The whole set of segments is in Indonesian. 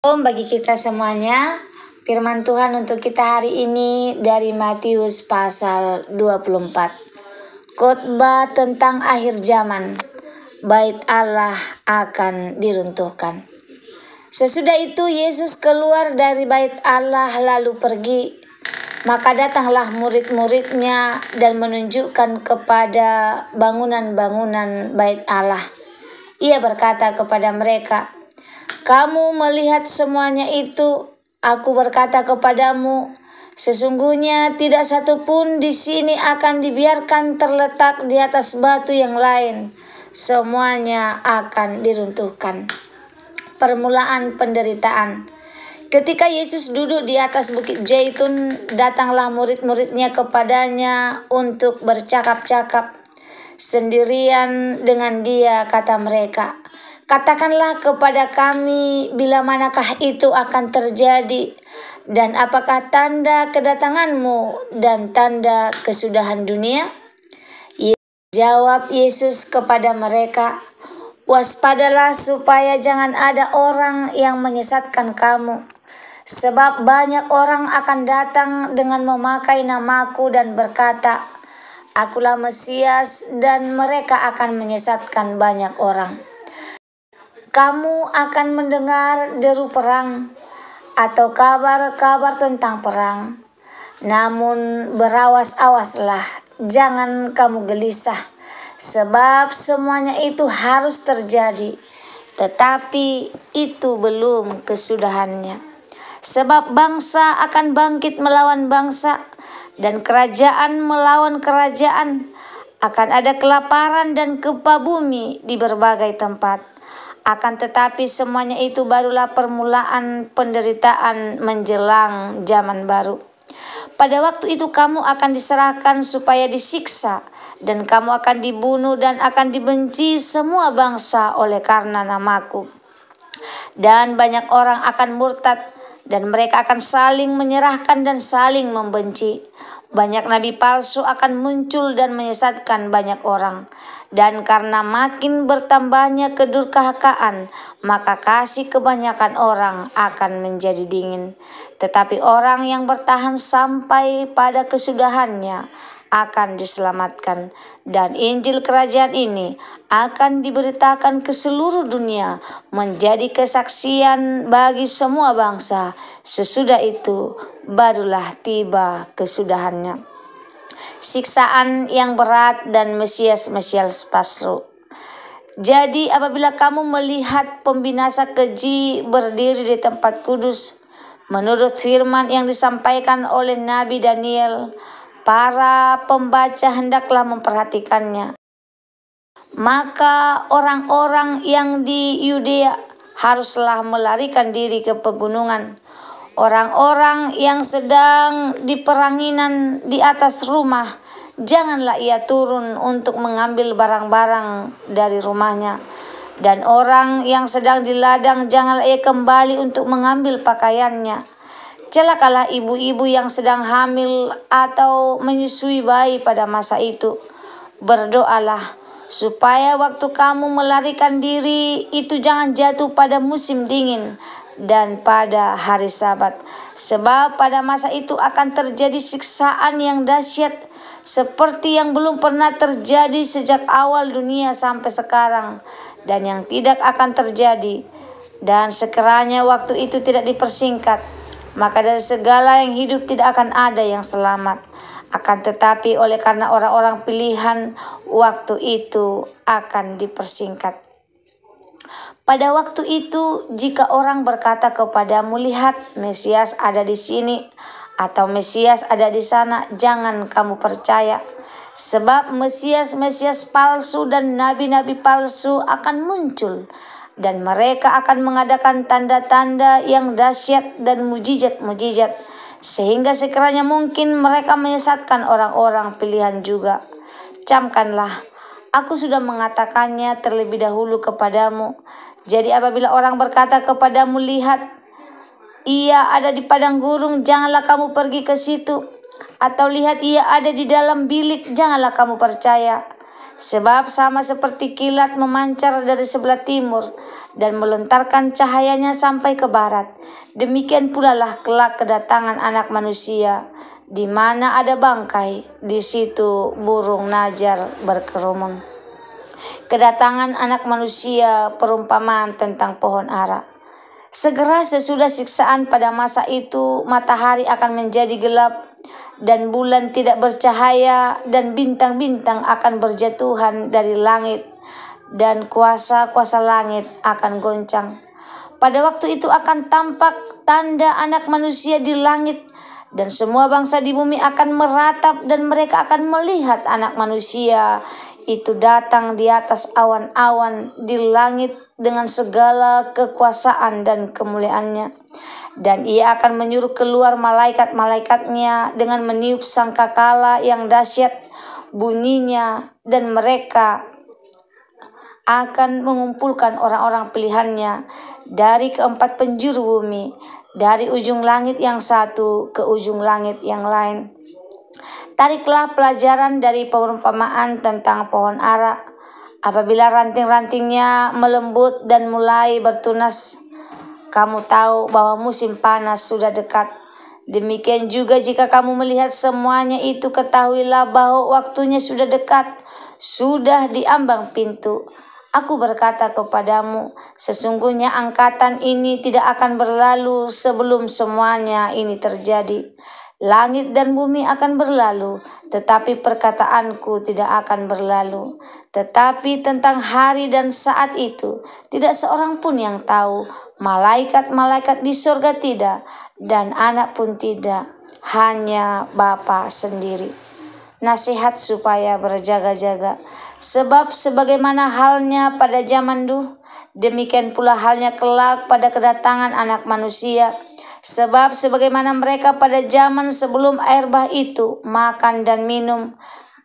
Shalom bagi kita semuanya. Firman Tuhan untuk kita hari ini dari Matius pasal 24. Khotbah tentang akhir zaman. Bait Allah akan diruntuhkan. Sesudah itu Yesus keluar dari bait Allah lalu pergi. Maka datanglah murid-muridnya dan menunjukkan kepada bangunan-bangunan bait Allah. Ia berkata kepada mereka, "Kamu melihat semuanya itu, aku berkata kepadamu, sesungguhnya tidak satu pun di sini akan dibiarkan terletak di atas batu yang lain. Semuanya akan diruntuhkan." Permulaan penderitaan. Ketika Yesus duduk di atas bukit Zaitun, datanglah murid-muridnya kepadanya untuk bercakap-cakap. Sendirian dengan dia, kata mereka, "Katakanlah kepada kami bila manakah itu akan terjadi, dan apakah tanda kedatanganmu dan tanda kesudahan dunia?" Jawab Yesus kepada mereka, "Waspadalah supaya jangan ada orang yang menyesatkan kamu. Sebab banyak orang akan datang dengan memakai namaku dan berkata, 'Akulah Mesias,' dan mereka akan menyesatkan banyak orang. Kamu akan mendengar deru perang atau kabar-kabar tentang perang. Namun berawas-awaslah, jangan kamu gelisah, sebab semuanya itu harus terjadi, tetapi itu belum kesudahannya. Sebab bangsa akan bangkit melawan bangsa, dan kerajaan melawan kerajaan. Akan ada kelaparan dan gempa bumi di berbagai tempat. Akan tetapi semuanya itu barulah permulaan penderitaan menjelang zaman baru. Pada waktu itu kamu akan diserahkan supaya disiksa, dan kamu akan dibunuh dan akan dibenci semua bangsa oleh karena namaku. Dan banyak orang akan murtad, dan mereka akan saling menyerahkan dan saling membenci. Banyak nabi palsu akan muncul dan menyesatkan banyak orang. Dan karena makin bertambahnya kedurhakaan, maka kasih kebanyakan orang akan menjadi dingin. Tetapi orang yang bertahan sampai pada kesudahannya akan diselamatkan. Dan Injil kerajaan ini akan diberitakan ke seluruh dunia menjadi kesaksian bagi semua bangsa. Sesudah itu barulah tiba kesudahannya. Siksaan yang berat dan Mesias palsu. Jadi apabila kamu melihat pembinasa keji berdiri di tempat kudus, menurut firman yang disampaikan oleh Nabi Daniel, para pembaca hendaklah memperhatikannya. Maka orang-orang yang di Yudea haruslah melarikan diri ke pegunungan. Orang-orang yang sedang di peranginan di atas rumah, janganlah ia turun untuk mengambil barang-barang dari rumahnya. Dan orang yang sedang di ladang, janganlah ia kembali untuk mengambil pakaiannya. Celakalah ibu-ibu yang sedang hamil atau menyusui bayi pada masa itu. Berdoalah supaya waktu kamu melarikan diri itu jangan jatuh pada musim dingin dan pada hari Sabat. Sebab pada masa itu akan terjadi siksaan yang dahsyat seperti yang belum pernah terjadi sejak awal dunia sampai sekarang, dan yang tidak akan terjadi. Dan sekiranya waktu itu tidak dipersingkat, maka dari segala yang hidup tidak akan ada yang selamat. Akan tetapi oleh karena orang-orang pilihan, waktu itu akan dipersingkat. Pada waktu itu, jika orang berkata kepadamu, "Lihat, Mesias ada di sini," atau "Mesias ada di sana," jangan kamu percaya. Sebab Mesias palsu dan nabi-nabi palsu akan muncul, dan mereka akan mengadakan tanda-tanda yang dahsyat dan mujizat-mujizat, sehingga sekiranya mungkin mereka menyesatkan orang-orang pilihan juga. Camkanlah, aku sudah mengatakannya terlebih dahulu kepadamu. Jadi apabila orang berkata kepadamu, "Lihat, ia ada di padang gurun," janganlah kamu pergi ke situ. Atau "Lihat, ia ada di dalam bilik," janganlah kamu percaya. Sebab sama seperti kilat memancar dari sebelah timur dan melontarkan cahayanya sampai ke barat, demikian pula lah kelak kedatangan Anak Manusia. Di mana ada bangkai, di situ burung najar berkerumun. Kedatangan Anak Manusia perumpamaan tentang pohon ara. Segera sesudah siksaan pada masa itu, matahari akan menjadi gelap, dan bulan tidak bercahaya, dan bintang-bintang akan berjatuhan dari langit, dan kuasa-kuasa langit akan goncang. Pada waktu itu akan tampak tanda Anak Manusia di langit, dan semua bangsa di bumi akan meratap, dan mereka akan melihat Anak Manusia itu datang di atas awan-awan di langit dengan segala kekuasaan dan kemuliaannya. Dan ia akan menyuruh keluar malaikat-malaikatnya dengan meniup sangkakala yang dahsyat bunyinya, dan mereka akan mengumpulkan orang-orang pilihannya dari keempat penjuru bumi, dari ujung langit yang satu ke ujung langit yang lain. Tariklah pelajaran dari perumpamaan tentang pohon ara. Apabila ranting-rantingnya melembut dan mulai bertunas, kamu tahu bahwa musim panas sudah dekat. Demikian juga jika kamu melihat semuanya itu, ketahuilah bahwa waktunya sudah dekat, sudah di ambang pintu. Aku berkata kepadamu, sesungguhnya angkatan ini tidak akan berlalu sebelum semuanya ini terjadi. Langit dan bumi akan berlalu, tetapi perkataanku tidak akan berlalu. Tetapi tentang hari dan saat itu, tidak seorang pun yang tahu, malaikat-malaikat di surga tidak, dan Anak pun tidak, hanya Bapa sendiri. Nasihat supaya berjaga-jaga. Sebab sebagaimana halnya pada zaman Nuh, demikian pula halnya kelak pada kedatangan Anak Manusia. Sebab sebagaimana mereka pada zaman sebelum air bah itu makan dan minum,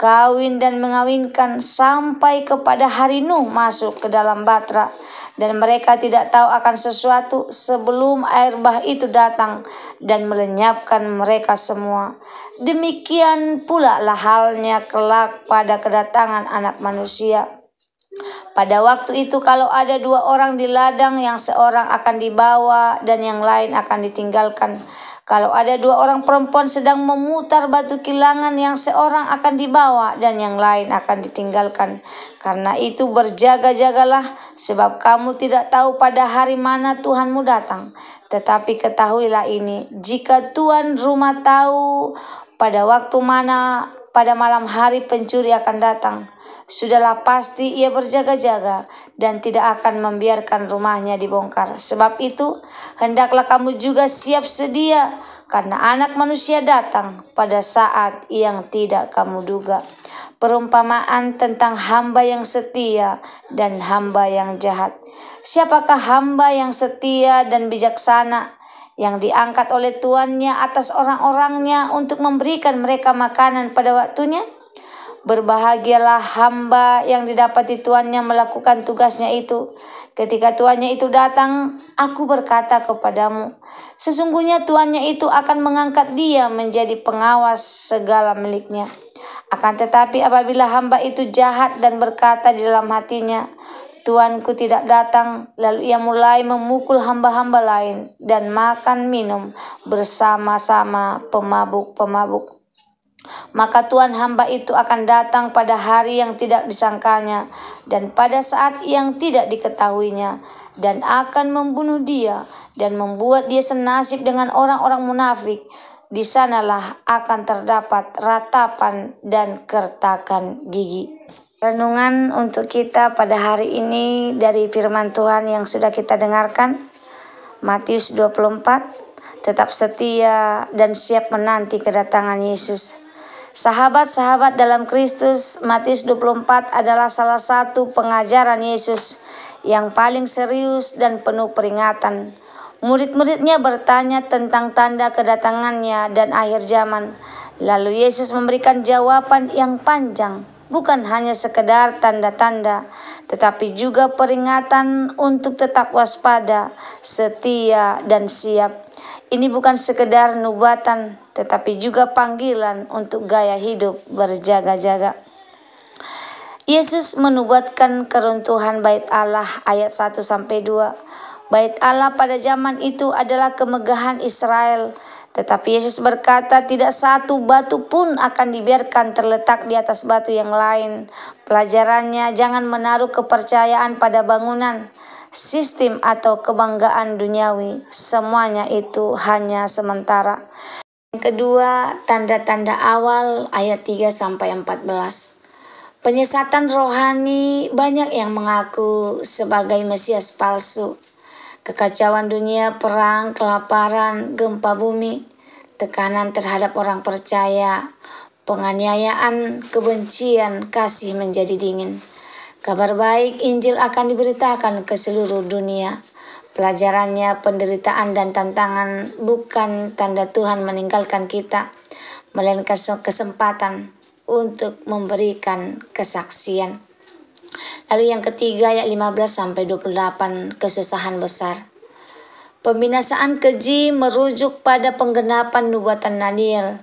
kawin dan mengawinkan, sampai kepada hari Nuh masuk ke dalam batra, dan mereka tidak tahu akan sesuatu sebelum air bah itu datang dan melenyapkan mereka semua. Demikian pula lah halnya kelak pada kedatangan Anak Manusia. Pada waktu itu kalau ada dua orang di ladang, yang seorang akan dibawa dan yang lain akan ditinggalkan. Kalau ada dua orang perempuan sedang memutar batu kilangan, yang seorang akan dibawa dan yang lain akan ditinggalkan. Karena itu berjaga-jagalah, sebab kamu tidak tahu pada hari mana Tuhanmu datang. Tetapi ketahuilah ini, jika tuan rumah tahu pada waktu mana pada malam hari pencuri akan datang, sudahlah pasti ia berjaga-jaga dan tidak akan membiarkan rumahnya dibongkar. Sebab itu, hendaklah kamu juga siap sedia, karena Anak Manusia datang pada saat yang tidak kamu duga. Perumpamaan tentang hamba yang setia dan hamba yang jahat. Siapakah hamba yang setia dan bijaksana, yang diangkat oleh tuannya atas orang-orangnya untuk memberikan mereka makanan pada waktunya? Berbahagialah hamba yang didapati tuannya melakukan tugasnya itu. Ketika tuannya itu datang, aku berkata kepadamu, sesungguhnya tuannya itu akan mengangkat dia menjadi pengawas segala miliknya. Akan tetapi apabila hamba itu jahat dan berkata di dalam hatinya, Tuanku tidak datang, lalu ia mulai memukul hamba-hamba lain dan makan minum bersama-sama pemabuk-pemabuk, maka Tuhan hamba itu akan datang pada hari yang tidak disangkanya dan pada saat yang tidak diketahuinya, dan akan membunuh dia dan membuat dia senasib dengan orang-orang munafik. Di sanalah akan terdapat ratapan dan kertakan gigi. Renungan untuk kita pada hari ini dari firman Tuhan yang sudah kita dengarkan, Matius 24, tetap setia dan siap menanti kedatangan Yesus. Sahabat-sahabat dalam Kristus, Matius 24 adalah salah satu pengajaran Yesus yang paling serius dan penuh peringatan. Murid-muridnya bertanya tentang tanda kedatangannya dan akhir zaman. Lalu Yesus memberikan jawaban yang panjang. Bukan hanya sekedar tanda-tanda, tetapi juga peringatan untuk tetap waspada, setia, dan siap. Ini bukan sekedar nubuatan, tetapi juga panggilan untuk gaya hidup berjaga-jaga. Yesus menubuatkan keruntuhan bait Allah ayat 1-2. Bait Allah pada zaman itu adalah kemegahan Israel. Tetapi Yesus berkata tidak satu batu pun akan dibiarkan terletak di atas batu yang lain. Pelajarannya, jangan menaruh kepercayaan pada bangunan, sistem atau kebanggaan duniawi. Semuanya itu hanya sementara. Yang kedua, tanda-tanda awal ayat 3-14. Penyesatan rohani, banyak yang mengaku sebagai Mesias palsu. Kekacauan dunia, perang, kelaparan, gempa bumi, tekanan terhadap orang percaya, penganiayaan, kebencian, kasih menjadi dingin. Kabar baik Injil akan diberitakan ke seluruh dunia. Pelajarannya, penderitaan dan tantangan bukan tanda Tuhan meninggalkan kita, melainkan kesempatan untuk memberikan kesaksian. Lalu yang ketiga ayat 15-28, kesusahan besar. Pembinasaan keji merujuk pada penggenapan nubuatan Daniel,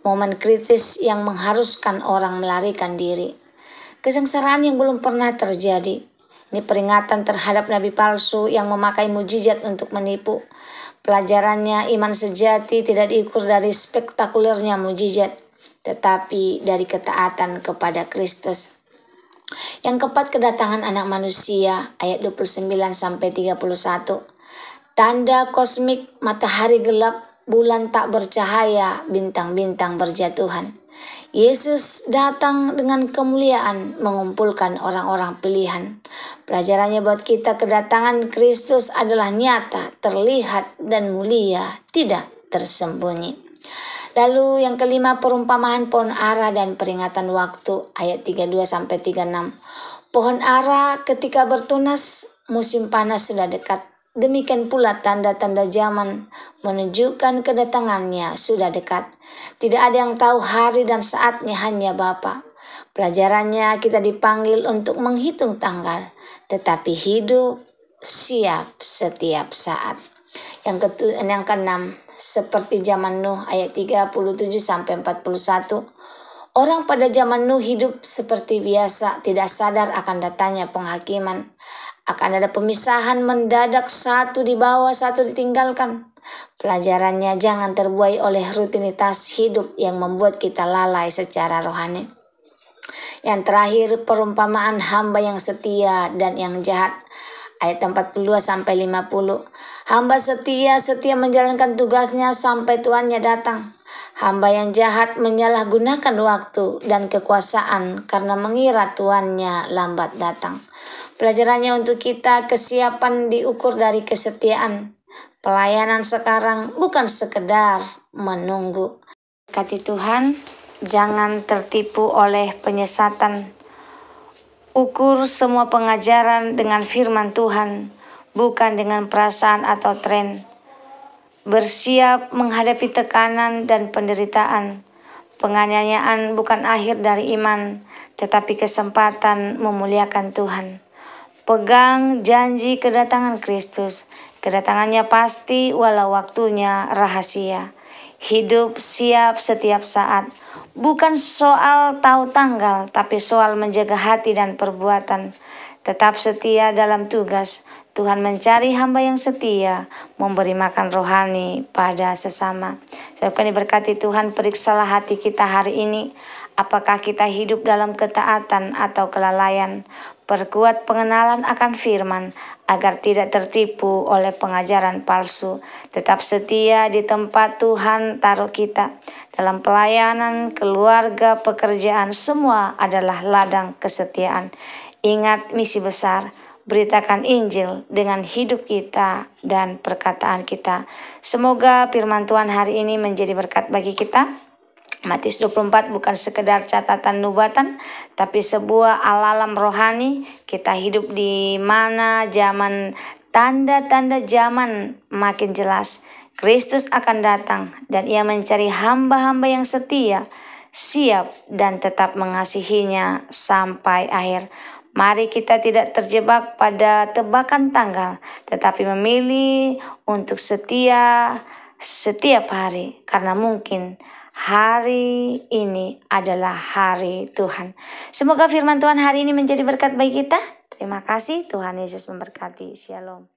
momen kritis yang mengharuskan orang melarikan diri. Kesengsaraan yang belum pernah terjadi. Ini peringatan terhadap nabi palsu yang memakai mujizat untuk menipu. Pelajarannya, iman sejati tidak diukur dari spektakulernya mujizat, tetapi dari ketaatan kepada Kristus. Yang keempat, kedatangan anak manusia ayat 29-31. Tanda kosmik, matahari gelap, bulan tak bercahaya, bintang-bintang berjatuhan. Yesus datang dengan kemuliaan mengumpulkan orang-orang pilihan. Pelajarannya buat kita, kedatangan Kristus adalah nyata, terlihat dan mulia, tidak tersembunyi. Lalu yang kelima, perumpamaan pohon ara dan peringatan waktu ayat 32-36. Pohon ara ketika bertunas, musim panas sudah dekat. Demikian pula tanda-tanda zaman menunjukkan kedatangannya sudah dekat. Tidak ada yang tahu hari dan saatnya, hanya Bapa. Pelajarannya, kita dipanggil untuk menghitung tanggal, tetapi hidup siap setiap saat. Yang keenam, seperti zaman Nuh ayat 37-41. Orang pada zaman Nuh hidup seperti biasa, tidak sadar akan datangnya penghakiman. Akan ada pemisahan mendadak, satu dibawa, satu ditinggalkan. Pelajarannya, jangan terbuai oleh rutinitas hidup yang membuat kita lalai secara rohani. Yang terakhir, perumpamaan hamba yang setia dan yang jahat ayat 42-50. Hamba setia menjalankan tugasnya sampai tuannya datang. Hamba yang jahat menyalahgunakan waktu dan kekuasaan karena mengira tuannya lambat datang. Pelajarannya untuk kita, kesiapan diukur dari kesetiaan. Pelayanan sekarang bukan sekedar menunggu. Kata Tuhan, jangan tertipu oleh penyesatan. Ukur semua pengajaran dengan firman Tuhan, bukan dengan perasaan atau tren. Bersiap menghadapi tekanan dan penderitaan. Penganiayaan bukan akhir dari iman, tetapi kesempatan memuliakan Tuhan. Pegang janji kedatangan Kristus. Kedatangannya pasti walau waktunya rahasia. Hidup siap setiap saat. Bukan soal tahu tanggal, tapi soal menjaga hati dan perbuatan. Tetap setia dalam tugas. Tuhan mencari hamba yang setia, memberi makan rohani pada sesama. Saya diberkati Tuhan, periksalah hati kita hari ini. Apakah kita hidup dalam ketaatan atau kelalaian? Perkuat pengenalan akan firman agar tidak tertipu oleh pengajaran palsu. Tetap setia di tempat Tuhan taruh kita. Dalam pelayanan, keluarga, pekerjaan, semua adalah ladang kesetiaan. Ingat misi besar, beritakan Injil dengan hidup kita dan perkataan kita. Semoga firman Tuhan hari ini menjadi berkat bagi kita. Matius 24 bukan sekedar catatan nubuatan, tapi sebuah alam rohani. Kita hidup di mana zaman tanda-tanda zaman makin jelas. Kristus akan datang dan Ia mencari hamba-hamba yang setia, siap dan tetap mengasihinya sampai akhir. Mari kita tidak terjebak pada tebakan tanggal, tetapi memilih untuk setia setiap hari, karena mungkin hari ini adalah hari Tuhan. Semoga firman Tuhan hari ini menjadi berkat bagi kita. Terima kasih, Tuhan Yesus memberkati. Shalom.